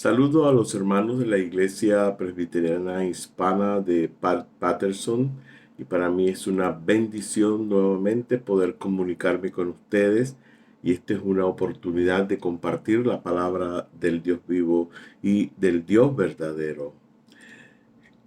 Saludo a los hermanos de la Iglesia Presbiteriana Hispana de Patterson y para mí es una bendición nuevamente poder comunicarme con ustedes y esta es una oportunidad de compartir la palabra del Dios vivo y del Dios verdadero.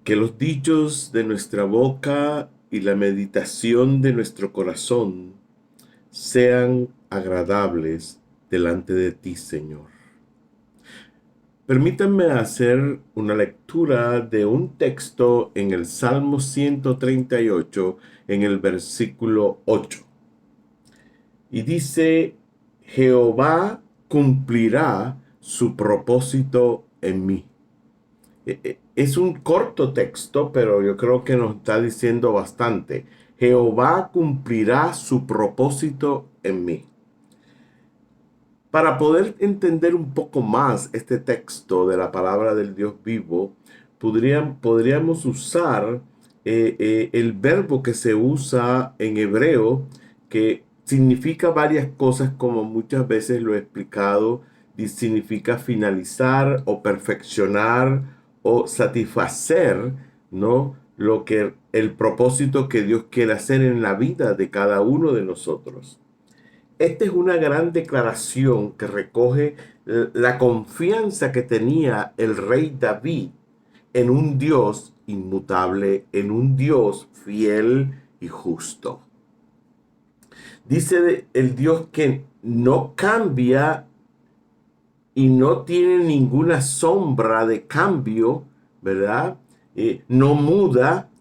Que los dichos de nuestra boca y la meditación de nuestro corazón sean agradables delante de ti, Señor. Permítanme hacer una lectura de un texto en el Salmo 138, en el versículo 8. Y dice, Jehová cumplirá su propósito en mí. Es un corto texto, pero yo creo que nos está diciendo bastante. Jehová cumplirá su propósito en mí. Para poder entender un poco más este texto de la palabra del Dios vivo, podríamos usar el verbo que se usa en hebreo, que significa varias cosas, como muchas veces lo he explicado, y significa finalizar o perfeccionar o satisfacer, ¿no? Lo que el propósito que Dios quiere hacer en la vida de cada uno de nosotros. Esta es una gran declaración que recoge la confianza que tenía el rey David en un Dios inmutable, en un Dios fiel y justo. Dice el Dios que no cambia y no tiene ninguna sombra de cambio, ¿verdad? No muda,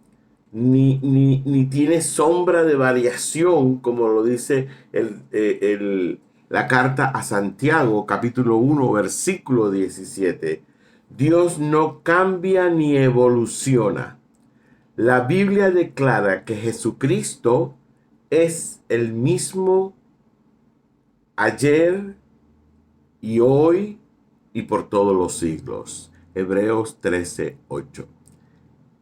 ni tiene sombra de variación, como lo dice la carta a Santiago, capítulo 1, versículo 17. Dios no cambia ni evoluciona. La Biblia declara que Jesucristo es el mismo ayer y hoy y por todos los siglos. Hebreos 13:8.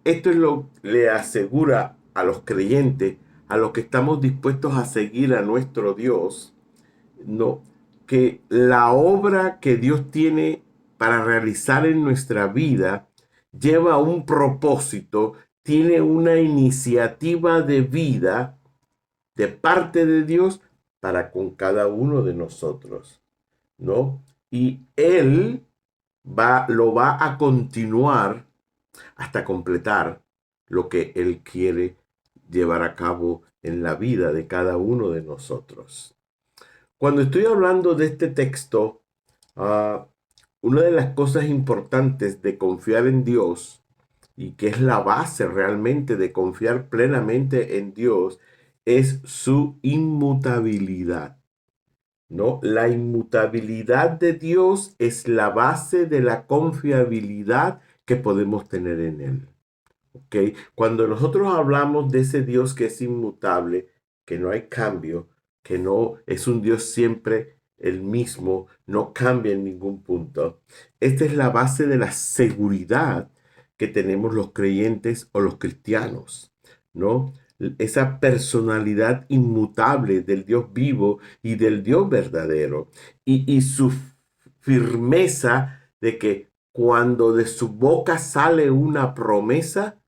Esto es lo que le asegura a los creyentes, a los que estamos dispuestos a seguir a nuestro Dios, no, que la obra que Dios tiene para realizar en nuestra vida lleva un propósito, tiene una iniciativa de vida de parte de Dios para con cada uno de nosotros, ¿no? Y Él lo va a continuar hasta completar lo que Él quiere llevar a cabo en la vida de cada uno de nosotros. Cuando estoy hablando de este texto, una de las cosas importantes de confiar en Dios, y que es la base realmente de confiar plenamente en Dios, es su inmutabilidad. ¿No? La inmutabilidad de Dios es la base de la confiabilidad que podemos tener en Él. ¿Ok? Cuando nosotros hablamos de ese Dios que es inmutable, que no hay cambio, que no es un Dios siempre el mismo, no cambia en ningún punto, esta es la base de la seguridad que tenemos los creyentes o los cristianos, ¿no? Esa personalidad inmutable del Dios vivo y del Dios verdadero, y su firmeza de que cuando de su boca sale una promesa,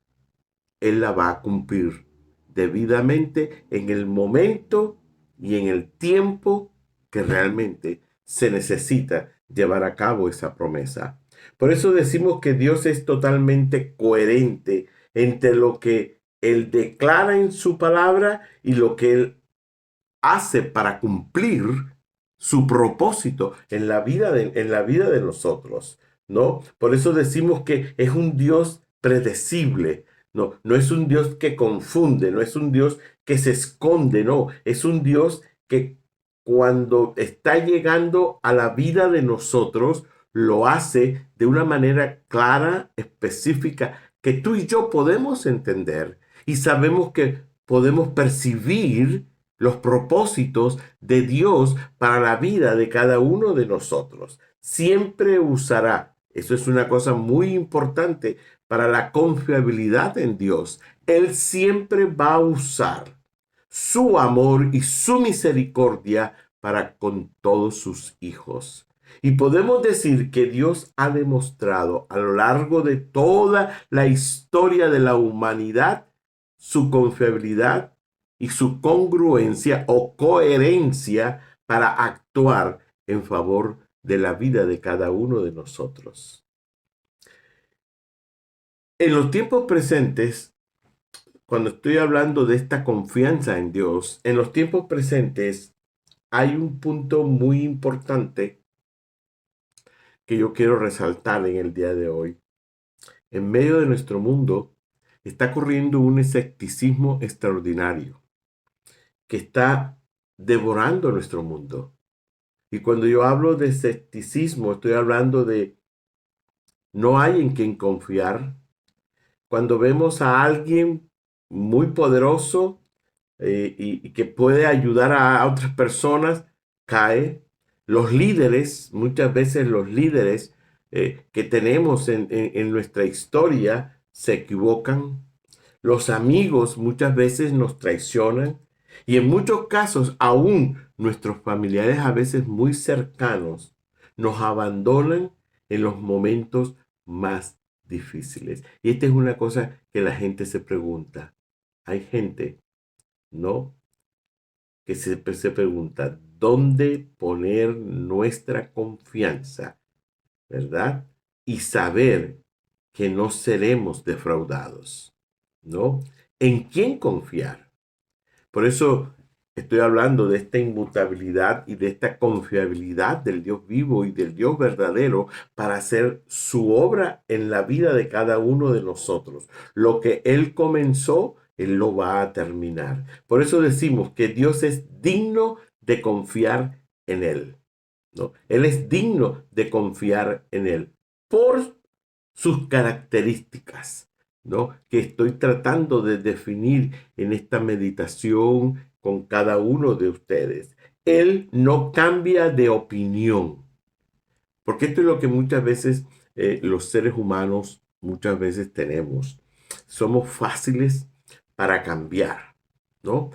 Él la va a cumplir debidamente en el momento y en el tiempo que realmente se necesita llevar a cabo esa promesa. Por eso decimos que Dios es totalmente coherente entre lo que Él declara en su palabra y lo que Él hace para cumplir su propósito en la vida de nosotros, ¿no? Por eso decimos que es un Dios predecible, no, no es un Dios que confunde, no es un Dios que se esconde, no, es un Dios que cuando está llegando a la vida de nosotros, lo hace de una manera clara, específica, que tú y yo podemos entender y sabemos que podemos percibir los propósitos de Dios para la vida de cada uno de nosotros. Siempre usará, eso es una cosa muy importante para la confiabilidad en Dios. Él siempre va a usar su amor y su misericordia para con todos sus hijos. Y podemos decir que Dios ha demostrado a lo largo de toda la historia de la humanidad su confiabilidad y su congruencia o coherencia para actuar en favor de la vida de cada uno de nosotros. En los tiempos presentes, cuando estoy hablando de esta confianza en Dios, en los tiempos presentes hay un punto muy importante que yo quiero resaltar en el día de hoy. En medio de nuestro mundo está corriendo un escepticismo extraordinario que está devorando nuestro mundo. Y cuando yo hablo de escepticismo, estoy hablando de no hay en quien confiar. Cuando vemos a alguien muy poderoso y que puede ayudar a otras personas, cae. Los líderes, muchas veces los líderes que tenemos en nuestra historia se equivocan. Los amigos muchas veces nos traicionan y en muchos casos aún nuestros familiares a veces muy cercanos nos abandonan en los momentos más difíciles. Y esta es una cosa que la gente se pregunta. Hay gente, ¿no? Que se pregunta, ¿dónde poner nuestra confianza? ¿Verdad? Y saber que no seremos defraudados, ¿no? ¿En quién confiar? Por eso estoy hablando de esta inmutabilidad y de esta confiabilidad del Dios vivo y del Dios verdadero para hacer su obra en la vida de cada uno de nosotros. Lo que Él comenzó, Él lo va a terminar. Por eso decimos que Dios es digno de confiar en Él, ¿no? Él es digno de confiar en Él por sus características, ¿no? Que estoy tratando de definir en esta meditación con cada uno de ustedes. Él no cambia de opinión, porque esto es lo que muchas veces los seres humanos muchas veces tenemos. Somos fáciles para cambiar, ¿no?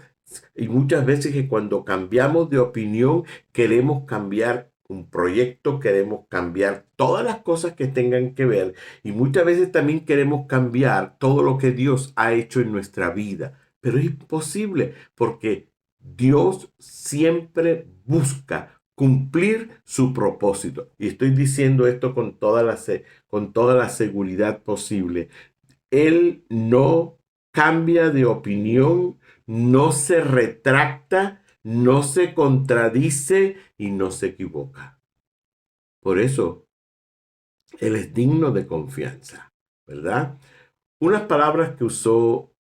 Y muchas veces que cuando cambiamos de opinión queremos cambiar un proyecto, queremos cambiar todas las cosas que tengan que ver y muchas veces también queremos cambiar todo lo que Dios ha hecho en nuestra vida. Pero es imposible porque Dios siempre busca cumplir su propósito. Y estoy diciendo esto con toda la seguridad posible. Él no cambia de opinión, no se retracta, no se contradice y no se equivoca. Por eso, Él es digno de confianza, ¿verdad? Unas palabras que usó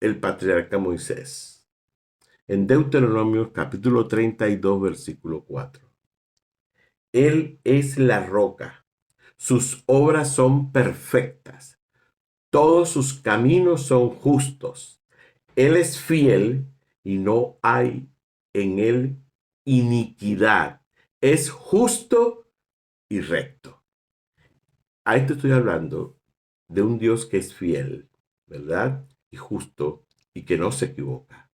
el patriarca Moisés en Deuteronomio capítulo 32, versículo 4. Él es la roca, sus obras son perfectas, todos sus caminos son justos. Él es fiel y no hay en él iniquidad. Es justo y recto. A esto estoy hablando de un Dios que es fiel, ¿verdad? Y justo y que no se equivoca.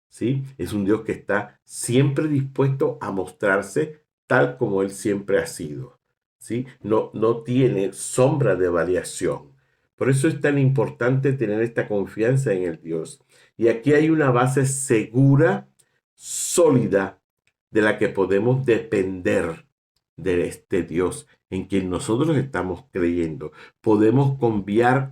¿Sí? Es un Dios que está siempre dispuesto a mostrarse tal como Él siempre ha sido. ¿Sí? No tiene sombra de variación. Por eso es tan importante tener esta confianza en el Dios. Y aquí hay una base segura, sólida, de la que podemos depender de este Dios en quien nosotros estamos creyendo. Podemos confiar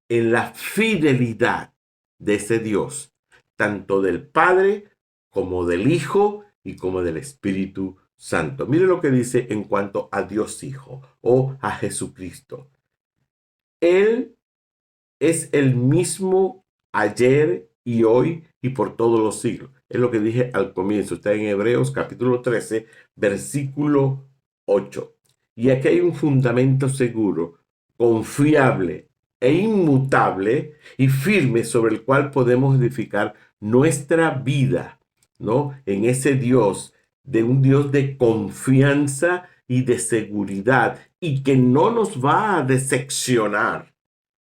en la fidelidad de ese Dios, tanto del Padre como del Hijo y como del Espíritu Santo. Mire lo que dice en cuanto a Dios Hijo o a Jesucristo. Él es el mismo ayer y hoy y por todos los siglos. Es lo que dije al comienzo. Está en Hebreos capítulo 13, versículo 8. Y aquí hay un fundamento seguro, confiable e inmutable y firme sobre el cual podemos edificar nuestra vida, ¿no? En ese Dios, de un Dios de confianza y de seguridad y que no nos va a decepcionar,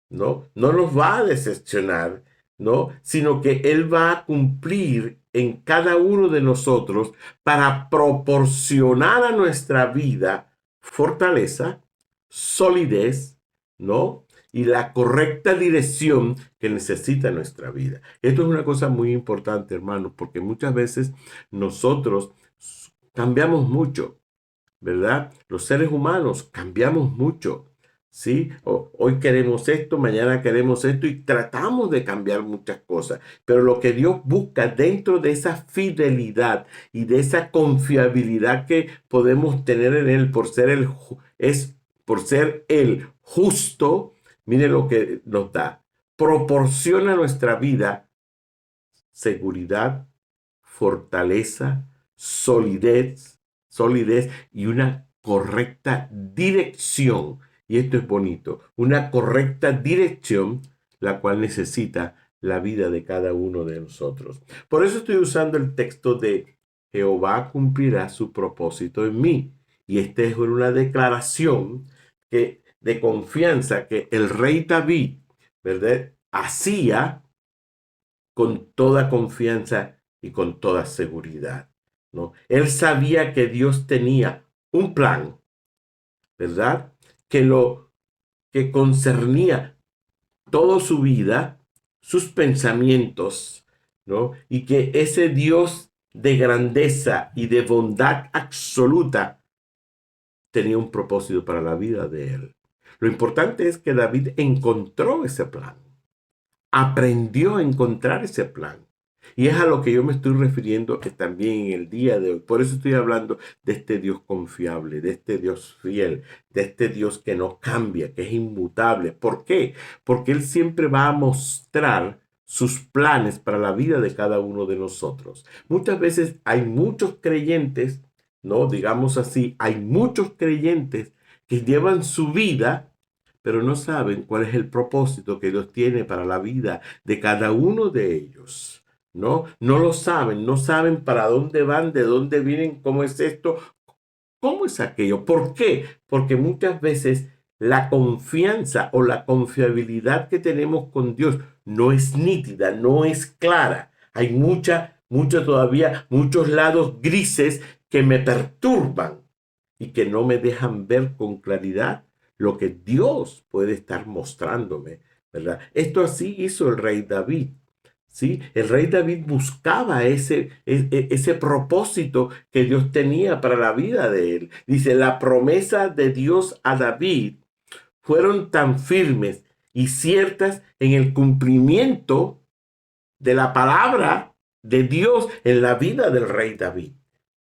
¿no? No nos va a decepcionar ¿no? Sino que Él va a cumplir en cada uno de nosotros para proporcionar a nuestra vida fortaleza, solidez, ¿no? Y la correcta dirección que necesita nuestra vida. Esto es una cosa muy importante, hermanos, porque muchas veces nosotros cambiamos mucho, ¿verdad? Los seres humanos cambiamos mucho, ¿sí? Hoy queremos esto, mañana queremos esto y tratamos de cambiar muchas cosas. Pero lo que Dios busca dentro de esa fidelidad y de esa confiabilidad que podemos tener en Él por ser el justo, mire lo que nos da. Proporciona a nuestra vida seguridad, fortaleza, solidez y una correcta dirección. Y esto es bonito, una correcta dirección, la cual necesita la vida de cada uno de nosotros. Por eso estoy usando el texto de Jehová cumplirá su propósito en mí. Y esta es una declaración de confianza que el rey David, ¿verdad?, hacía con toda confianza y con toda seguridad, ¿no? Él sabía que Dios tenía un plan, ¿verdad? Que concernía toda su vida, sus pensamientos, ¿no? Y que ese Dios de grandeza y de bondad absoluta tenía un propósito para la vida de él. Lo importante es que David encontró ese plan, aprendió a encontrar ese plan. Y es a lo que yo me estoy refiriendo que también en el día de hoy. Por eso estoy hablando de este Dios confiable, de este Dios fiel, de este Dios que no cambia, que es inmutable. ¿Por qué? Porque Él siempre va a mostrar sus planes para la vida de cada uno de nosotros. Muchas veces hay muchos creyentes, ¿no? Digamos así, hay muchos creyentes que llevan su vida pero no saben cuál es el propósito que Dios tiene para la vida de cada uno de ellos. No lo saben, no saben para dónde van, de dónde vienen, cómo es esto, cómo es aquello. ¿Por qué? Porque muchas veces la confianza o la confiabilidad que tenemos con Dios no es nítida, no es clara. Hay todavía, muchos lados grises que me perturban y que no me dejan ver con claridad lo que Dios puede estar mostrándome, ¿verdad? Esto así hizo el rey David, ¿sí? El rey David buscaba ese propósito que Dios tenía para la vida de él. Dice, la promesa de Dios a David fueron tan firmes y ciertas en el cumplimiento de la palabra de Dios en la vida del rey David,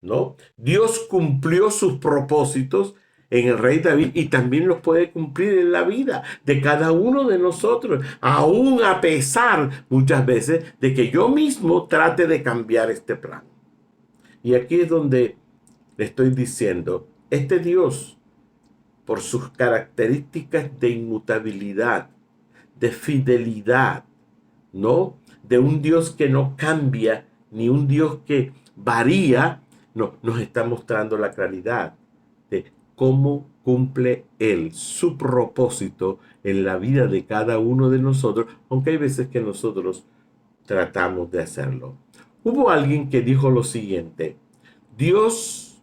¿no? Dios cumplió sus propósitos en el rey David y también los puede cumplir en la vida de cada uno de nosotros, aún a pesar muchas veces de que yo mismo trate de cambiar este plan. Y aquí es donde le estoy diciendo, este Dios, por sus características de inmutabilidad, de fidelidad, ¿no? De un Dios que no cambia, ni un Dios que varía, no, nos está mostrando la claridad de cómo cumple Él su propósito en la vida de cada uno de nosotros, aunque hay veces que nosotros tratamos de hacerlo. Hubo alguien que dijo lo siguiente: Dios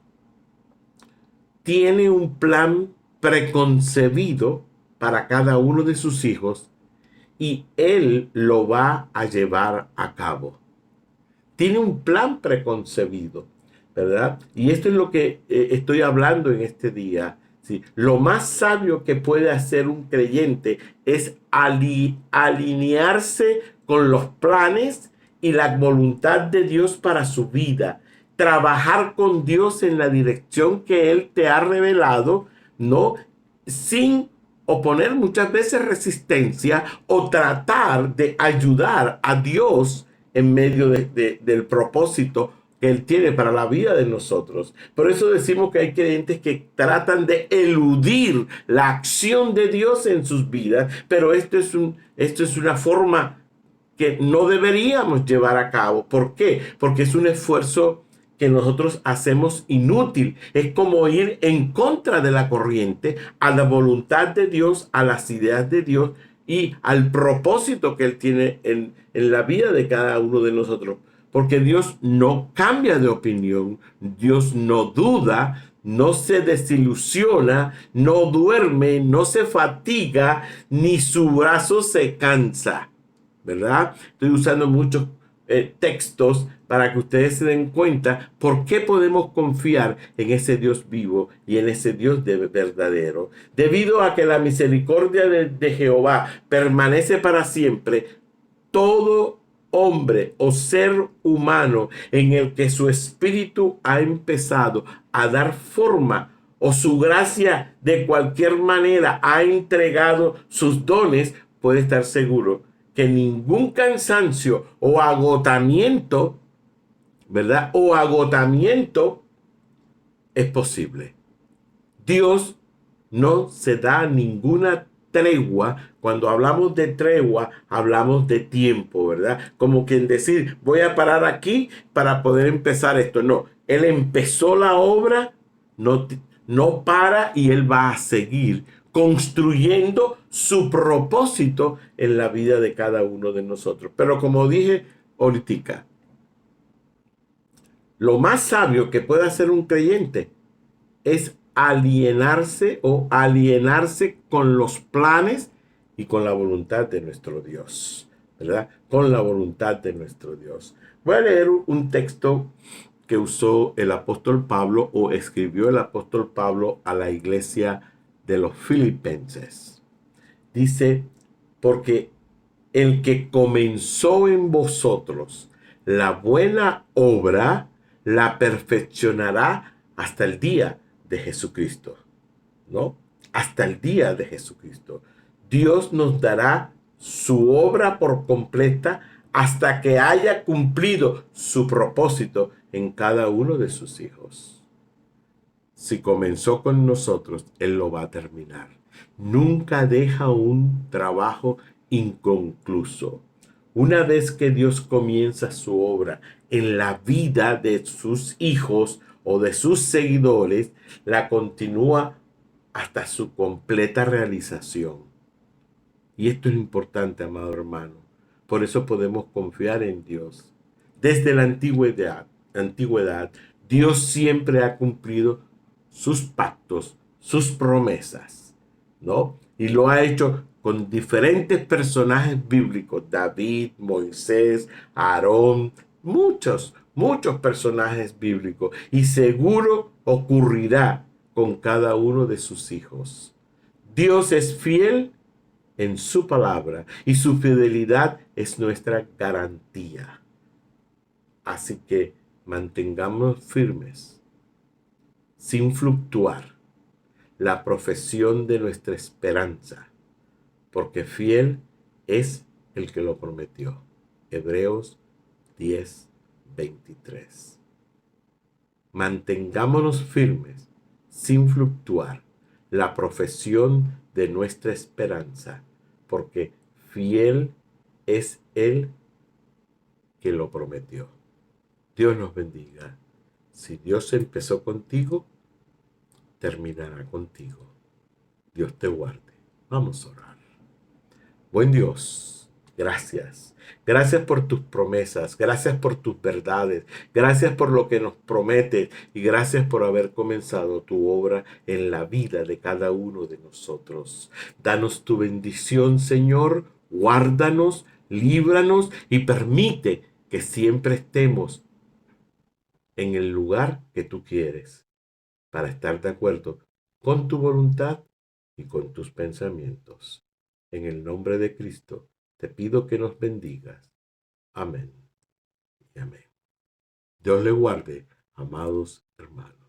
tiene un plan preconcebido para cada uno de sus hijos y Él lo va a llevar a cabo. Tiene un plan preconcebido, ¿verdad? Y esto es lo que estoy hablando en este día. ¿Sí? Lo más sabio que puede hacer un creyente es alinearse con los planes y la voluntad de Dios para su vida. Trabajar con Dios en la dirección que Él te ha revelado, ¿no? Sin oponer muchas veces resistencia o tratar de ayudar a Dios en medio del propósito que Él tiene para la vida de nosotros. Por eso decimos que hay creyentes que tratan de eludir la acción de Dios en sus vidas, pero esto es una forma que no deberíamos llevar a cabo. ¿Por qué? Porque es un esfuerzo que nosotros hacemos inútil. Es como ir en contra de la corriente, a la voluntad de Dios, a las ideas de Dios, y al propósito que Él tiene en la vida de cada uno de nosotros. Porque Dios no cambia de opinión, Dios no duda, no se desilusiona, no duerme, no se fatiga, ni su brazo se cansa. ¿Verdad? Estoy usando muchos textos para que ustedes se den cuenta por qué podemos confiar en ese Dios vivo y en ese Dios verdadero. Debido a que la misericordia de Jehová permanece para siempre, todo hombre o ser humano en el que su espíritu ha empezado a dar forma o su gracia de cualquier manera ha entregado sus dones, puede estar seguro que ningún cansancio o agotamiento, ¿verdad? O agotamiento es posible. Dios no se da ninguna tregua. Cuando hablamos de tregua, hablamos de tiempo, ¿verdad? Como quien decir, voy a parar aquí para poder empezar esto. No, Él empezó la obra, no, no para y Él va a seguir construyendo su propósito en la vida de cada uno de nosotros. Pero como dije ahorita, lo más sabio que puede hacer un creyente es alienarse con los planes y con la voluntad de nuestro Dios, ¿verdad? Con la voluntad de nuestro Dios. Voy a leer un texto que usó el apóstol Pablo o escribió el apóstol Pablo a la iglesia de los filipenses. Dice, porque el que comenzó en vosotros la buena obra, la perfeccionará hasta el día de Jesucristo, ¿no? Hasta el día de Jesucristo. Dios nos dará su obra por completa hasta que haya cumplido su propósito en cada uno de sus hijos. Si comenzó con nosotros, Él lo va a terminar. Nunca deja un trabajo inconcluso. Una vez que Dios comienza su obra en la vida de sus hijos o de sus seguidores, la continúa hasta su completa realización. Y esto es importante, amado hermano. Por eso podemos confiar en Dios. Desde la antigüedad, Dios siempre ha cumplido sus pactos, sus promesas, ¿no? Y lo ha hecho con diferentes personajes bíblicos: David, Moisés, Aarón, muchos personajes bíblicos. Y seguro ocurrirá con cada uno de sus hijos. Dios es fiel en su palabra y su fidelidad es nuestra garantía. Así que mantengamos firmes, sin fluctuar, la profesión de nuestra esperanza, porque fiel es el que lo prometió. Hebreos 10:23. Mantengámonos firmes, sin fluctuar, la profesión de nuestra esperanza, porque fiel es Él que lo prometió. Dios nos bendiga. Si Dios empezó contigo, terminará contigo. Dios te guarde. Vamos a orar. Buen Dios, gracias. Gracias por tus promesas, gracias por tus verdades, gracias por lo que nos prometes y gracias por haber comenzado tu obra en la vida de cada uno de nosotros. Danos tu bendición, Señor, guárdanos, líbranos y permite que siempre estemos en el lugar que tú quieres para estar de acuerdo con tu voluntad y con tus pensamientos. En el nombre de Cristo, te pido que nos bendigas. Amén y amén. Dios le guarde, amados hermanos.